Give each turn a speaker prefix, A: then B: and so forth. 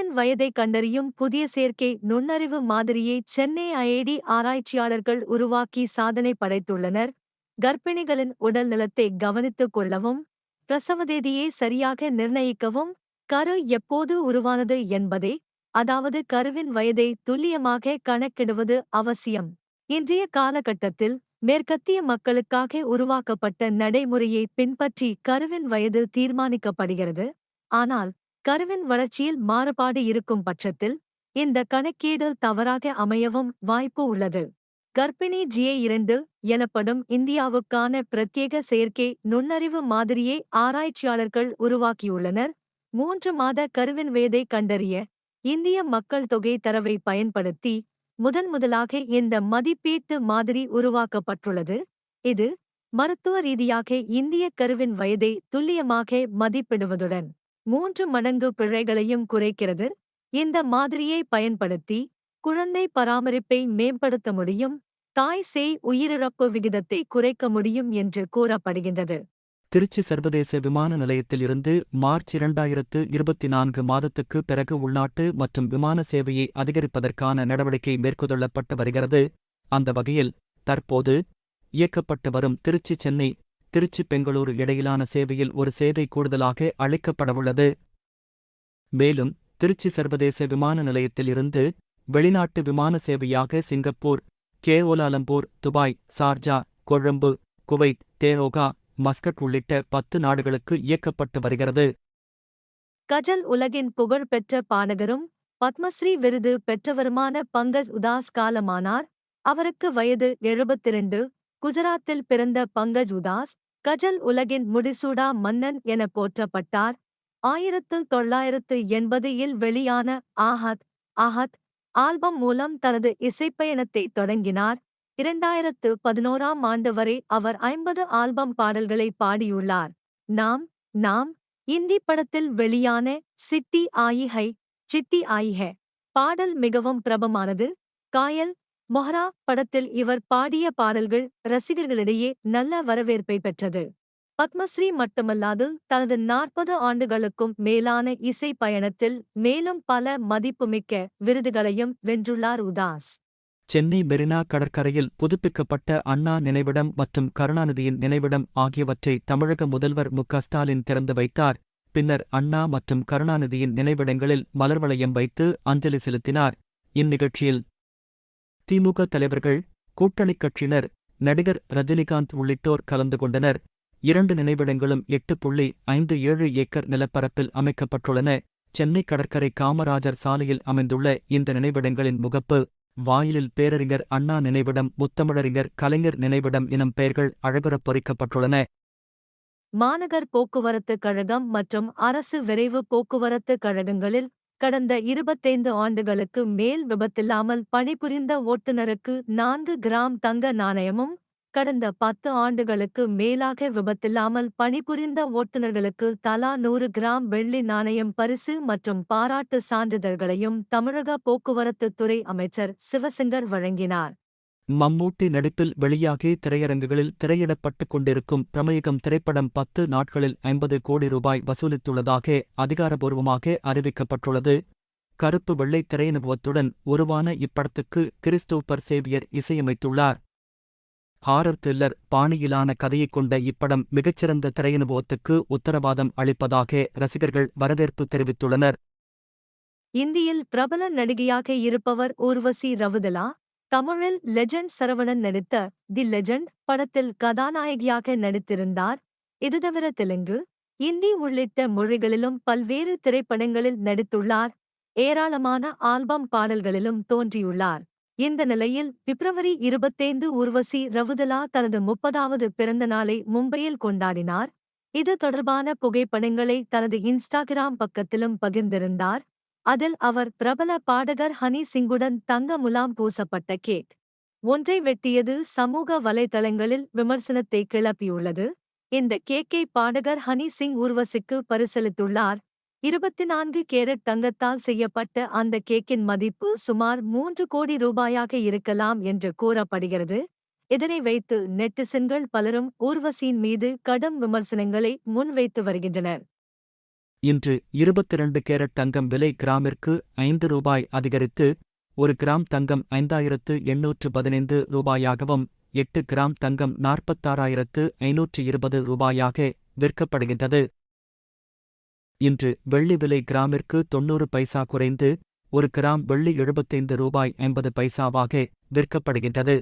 A: கருவின் வயதை கண்டறியும் புதிய செயற்கை நுண்ணறிவு மாதிரியை சென்னை ஐஐடி ஆராய்ச்சியாளர்கள் உருவாக்கி சாதனை படைத்துள்ளனர். கர்ப்பிணிகளின் உடல் நலத்தை கவனித்துக் கொள்ளவும், பிரசவ தேதியை சரியாக நிர்ணயிக்கவும், கரு எப்போது உருவானது என்பதை, அதாவது கருவின் வயதை துல்லியமாக கணக்கிடுவது அவசியம். இன்றைய காலகட்டத்தில் மேற்கத்திய மக்களுக்காக உருவாக்கப்பட்ட நடைமுறையை பின்பற்றி கருவின் வயது தீர்மானிக்கப்படுகிறது. ஆனால் கருவின் வளர்ச்சியில் மாறுபாடு இருக்கும் பட்சத்தில் இந்த கணக்கீடு தவறாக அமையவும் வாய்ப்பு உள்ளது. கர்ப்பிணி GA2 எனப்படும் இந்தியாவுக்கான பிரத்யேக செயற்கை நுண்ணறிவு மாதிரியை ஆராய்ச்சியாளர்கள் உருவாக்கியுள்ளனர். 3 மாத கருவின் வயதை கண்டறிய இந்திய மக்கள் தொகை தரவை பயன்படுத்தி முதன்முதலாக இந்த மதிப்பீட்டு மாதிரி உருவாக்கப்பட்டுள்ளது. இது மருத்துவ ரீதியாக இந்திய கருவின் வயதை துல்லியமாக மதிப்பிடுவதுடன் 3 மடங்கு பிழைகளையும் குறைக்கிறது. இந்த மாதிரியை பயன்படுத்தி குழந்தை பராமரிப்பை மேம்படுத்த முடியும், தாய் சேய் உயிரிழப்பு விகிதத்தை குறைக்க முடியும் என்று கூறப்படுகின்றது.
B: திருச்சி சர்வதேச விமான நிலையத்தில் இருந்து மார்ச் 2024 மாதத்துக்கு பிறகு உள்நாட்டு மற்றும் விமான சேவையை அதிகரிப்பதற்கான நடவடிக்கை மேற்கொள்ளப்பட்டு வருகிறது. அந்த வகையில் தற்போது இயக்கப்பட்டு வரும் திருச்சி சென்னை, திருச்சி பெங்களூரு இடையிலான சேவையில் ஒரு சேவை கூடுதலாக அளிக்கப்படவுள்ளது. மேலும் திருச்சி சர்வதேச விமான நிலையத்தில் இருந்து வெளிநாட்டு விமான சேவையாக சிங்கப்பூர், கோலாலம்பூர், துபாய், சார்ஜா, கொழும்பு, குவைத், தேரோகா, மஸ்கட் உள்ளிட்ட 10 நாடுகளுக்கு இயக்கப்பட்டு வருகிறது.
A: கஜல் உலகின் புகழ்பெற்ற பாடகரும் பத்மஸ்ரீ விருது பெற்றவருமான பங்கஜ் உதாஸ் காலமானார். அவருக்கு வயது 72. குஜராத்தில் பிறந்த பங்கஜ் உதாஸ் கஜல் உலகின் முடிசூடா மன்னன் என போற்றப்பட்டார். 1980 வெளியான ஆஹத் ஆஹத் ஆல்பம் மூலம் தனது இசைப்பயணத்தை தொடங்கினார். 2011 ஆண்டு வரை அவர் 50 ஆல்பம் பாடல்களை பாடியுள்ளார். நாம் நாம் இந்தி படத்தில் வெளியான சிட்டி ஆயி ஹை சிட்டி ஆயி ஹை பாடல் மிகவும் பிரபலமானது. காயல், மொஹரா படத்தில் இவர் பாடிய பாடல்கள் ரசிகர்களிடையே நல்ல வரவேற்பை பெற்றது. பத்மஸ்ரீ மட்டுமல்லாது தனது 40 ஆண்டுகளுக்கும் மேலான இசை பயணத்தில் மேலும் பல மதிப்புமிக்க விருதுகளையும் வென்றுள்ளார் உதாஸ்.
B: சென்னை மெரினா கடற்கரையில் புதுப்பிக்கப்பட்ட அண்ணா நினைவிடம் மற்றும் கருணாநிதியின் நினைவிடம் ஆகியவற்றை தமிழக முதல்வர் மு.க.ஸ்டாலின் திறந்து வைத்தார். பின்னர் அண்ணா மற்றும் கருணாநிதியின் நினைவிடங்களில் மலர்வளையம் வைத்து அஞ்சலி செலுத்தினார். இந்நிகழ்ச்சியில் திமுக தலைவர்கள், கூட்டணிக் கட்சியினர், நடிகர் ரஜினிகாந்த் உள்ளிட்டோர் கலந்து கொண்டனர். 2 நினைவிடங்களும் 8.57 ஏக்கர் நிலப்பரப்பில் அமைக்கப்பட்டுள்ளன. சென்னை கடற்கரை காமராஜர் சாலையில் அமைந்துள்ள இந்த நினைவிடங்களின் முகப்பு வாயிலில் பேரறிஞர் அண்ணா நினைவிடம், முத்தமிழறிஞர் கலைஞர் நினைவிடம் எனும் பெயர்கள் அழகுறப் பொறிக்கப்பட்டுள்ளன.
A: மாநகர் போக்குவரத்து கழகம் மற்றும் அரசு விரைவு போக்குவரத்து கழகங்களில் கடந்த 25 ஆண்டுகளுக்கு மேல் விபத்தில்லாமல் பணிபுரிந்த ஓட்டுநருக்கு 4 கிராம் தங்க நாணயமும், கடந்த 10 ஆண்டுகளுக்கு மேலாக விபத்தில்லாமல் பணிபுரிந்த ஓட்டுநர்களுக்கு தலா 100 கிராம் வெள்ளி நாணயம் பரிசு மற்றும் பாராட்டு சான்றிதழ்களையும் தமிழக போக்குவரத்துத் துறை அமைச்சர் சிவசங்கர் வழங்கினார்.
B: மம்மூட்டி நடிப்பில் வெளியாகி திரையரங்குகளில் திரையிடப்பட்டுக் கொண்டிருக்கும் பிரமயுகம் திரைப்படம் 10 நாட்களில் 50 கோடி ரூபாய் வசூலித்துள்ளதாக அதிகாரப்பூர்வமாக அறிவிக்கப்பட்டுள்ளது. கருப்பு வெள்ளை திரையனுபவத்துடன் உருவான இப்படத்துக்கு கிறிஸ்டோபர் சேவியர் இசையமைத்துள்ளார். ஹாரர் த்ரில்லர் பாணியிலான கதையைக் கொண்ட இப்படம் மிகச்சிறந்த திரையனுபவத்துக்கு உத்தரவாதம் அளிப்பதாக ரசிகர்கள் வரவேற்பு தெரிவித்துள்ளனர்.
A: இந்தியில் பிரபல நடிகையாக இருப்பவர் ஊர்வசி ரவுதலா. தமிழில் லெஜண்ட் சரவணன் நடித்த தி லெஜண்ட் படத்தில் கதாநாயகியாக நடித்திருந்தார். இது தவிர தெலுங்கு, இந்தி உள்ளிட்ட மொழிகளிலும் பல்வேறு திரைப்படங்களில் நடித்துள்ளார். ஏராளமான ஆல்பம் பாடல்களிலும் தோன்றியுள்ளார். இந்த நிலையில் பிப்ரவரி 25 ஊர்வசி ரவுதலா தனது 30வது பிறந்த நாளை மும்பையில் கொண்டாடினார். இது தொடர்பான புகைப்படங்களை தனது இன்ஸ்டாகிராம் பக்கத்திலும் பகிர்ந்திருந்தார். அதில் அவர் பிரபல பாடகர் ஹனி சிங்குடன் தங்க முலாம் பூசப்பட்ட கேக் ஒன்றை வெட்டியது சமூக வலைதளங்களில் விமர்சனத்தை கிளப்பியுள்ளது. இந்த கேக்கை பாடகர் ஹனி சிங் ஊர்வசிக்கு பரிசளித்துள்ளார். 24 கேரட் தங்கத்தால் செய்யப்பட்ட அந்த கேக்கின் மதிப்பு சுமார் 3 கோடி ரூபாயாக இருக்கலாம் என்று கூறப்படுகிறது. இதனை வைத்து நெட்டிசன்கள் பலரும் ஊர்வசியின் மீது கடும் விமர்சனங்களை முன்வைத்து வருகின்றனர்.
B: இன்று 22 கேரட் தங்கம் விலை கிராமிற்கு ரூபாய் 5 அதிகரித்து 1 கிராம் தங்கம் 5815 ரூபாயாகவும் 8 கிராம் தங்கம் 46,520 ரூபாயாக விற்கப்படுகின்றது. இன்று வெள்ளி விலை கிராமிற்கு 90 பைசா குறைந்து 1 கிராம் வெள்ளி 75 ரூபாய் 50 பைசாவாக விற்கப்படுகின்றது.